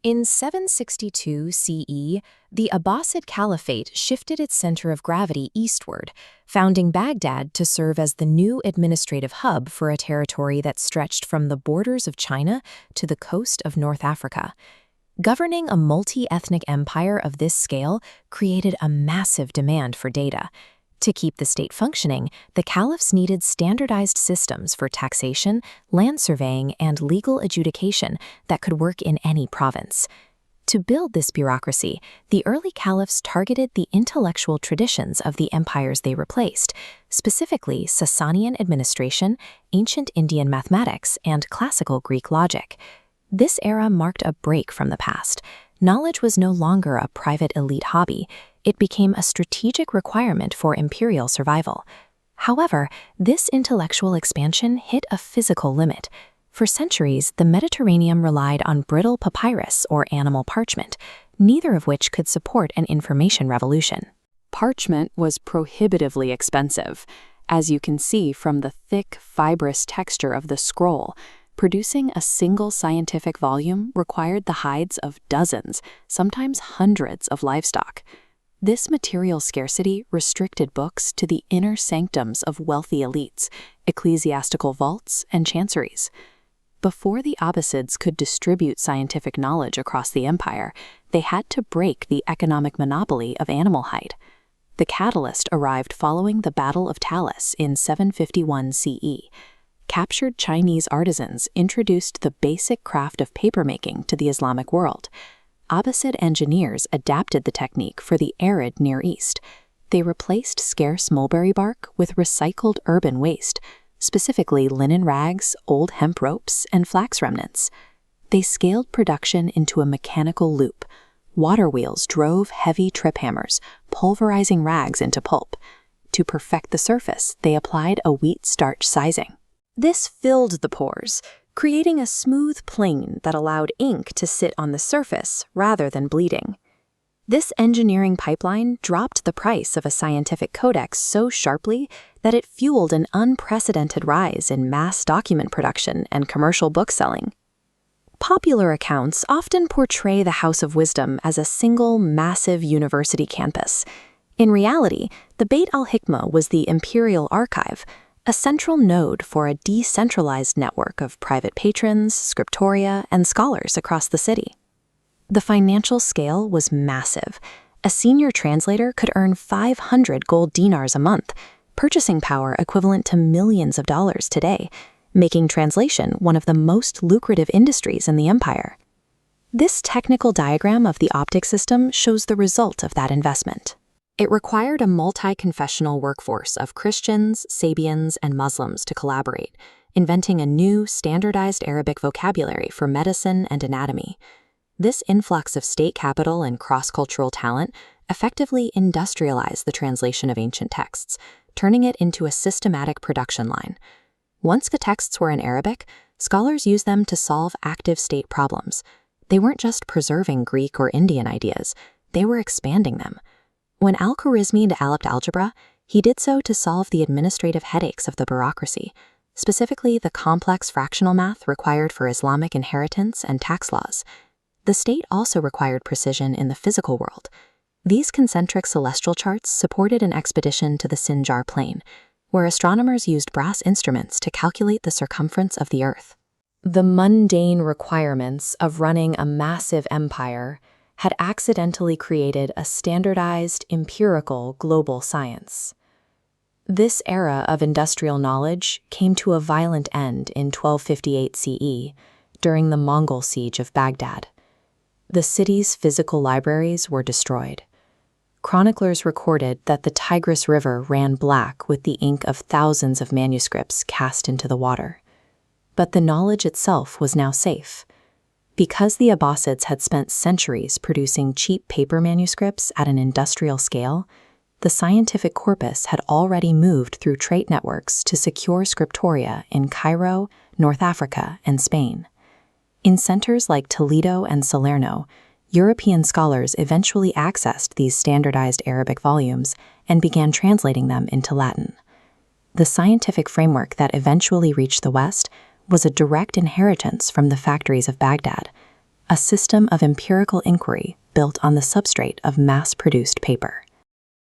In 762 CE, the Abbasid Caliphate shifted its center of gravity eastward, founding Baghdad to serve as the new administrative hub for a territory that stretched from the borders of China to the coast of North Africa. Governing a multi-ethnic empire of this scale created a massive demand for data. To keep the state functioning, the caliphs needed standardized systems for taxation, land surveying, and legal adjudication that could work in any province. To build this bureaucracy, the early caliphs targeted the intellectual traditions of the empires they replaced, specifically Sasanian administration, ancient Indian mathematics, and classical Greek logic. This era marked a break from the past. Knowledge was no longer a private elite hobby. It became a strategic requirement for imperial survival. However, this intellectual expansion hit a physical limit. For centuries, the Mediterranean relied on brittle papyrus or animal parchment, neither of which could support an information revolution. Parchment was prohibitively expensive, as you can see from the thick, fibrous texture of the scroll. Producing a single scientific volume required the hides of dozens, sometimes hundreds of livestock. This material scarcity restricted books to the inner sanctums of wealthy elites, ecclesiastical vaults, and chanceries. Before the Abbasids could distribute scientific knowledge across the empire, they had to break the economic monopoly of animal hide. The catalyst arrived following the Battle of Talas in 751 CE. Captured Chinese artisans introduced the basic craft of papermaking to the Islamic world. Abbasid engineers adapted the technique for the arid Near East. They replaced scarce mulberry bark with recycled urban waste, specifically linen rags, old hemp ropes, and flax remnants. They scaled production into a mechanical loop. Water wheels drove heavy trip hammers, pulverizing rags into pulp. To perfect the surface, they applied a wheat starch sizing. This filled the pores, creating a smooth plane that allowed ink to sit on the surface rather than bleeding. This engineering pipeline dropped the price of a scientific codex so sharply that it fueled an unprecedented rise in mass document production and commercial book selling. Popular accounts often portray the House of Wisdom as a single, massive university campus. In reality, the Bayt al-Hikmah was the imperial archive, a central node for a decentralized network of private patrons, scriptoria, and scholars across the city. The financial scale was massive. A senior translator could earn 500 gold dinars a month, purchasing power equivalent to millions of dollars today, making translation one of the most lucrative industries in the empire. This technical diagram of the optic system shows the result of that investment. It required a multi-confessional workforce of Christians, Sabians, and Muslims to collaborate, inventing a new, standardized Arabic vocabulary for medicine and anatomy. This influx of state capital and cross-cultural talent effectively industrialized the translation of ancient texts, turning it into a systematic production line. Once the texts were in Arabic, scholars used them to solve active state problems. They weren't just preserving Greek or Indian ideas, they were expanding them. When al-Khwarizmi developed algebra, he did so to solve the administrative headaches of the bureaucracy, specifically the complex fractional math required for Islamic inheritance and tax laws. The state also required precision in the physical world. These concentric celestial charts supported an expedition to the Sinjar Plain, where astronomers used brass instruments to calculate the circumference of the Earth. The mundane requirements of running a massive empire had accidentally created a standardized, empirical global science. This era of industrial knowledge came to a violent end in 1258 CE during the Mongol siege of Baghdad. The city's physical libraries were destroyed. Chroniclers recorded that the Tigris River ran black with the ink of thousands of manuscripts cast into the water. But the knowledge itself was now safe. Because the Abbasids had spent centuries producing cheap paper manuscripts at an industrial scale, the scientific corpus had already moved through trade networks to secure scriptoria in Cairo, North Africa, and Spain. In centers like Toledo and Salerno, European scholars eventually accessed these standardized Arabic volumes and began translating them into Latin. The scientific framework that eventually reached the West was a direct inheritance from the factories of Baghdad, a system of empirical inquiry built on the substrate of mass-produced paper.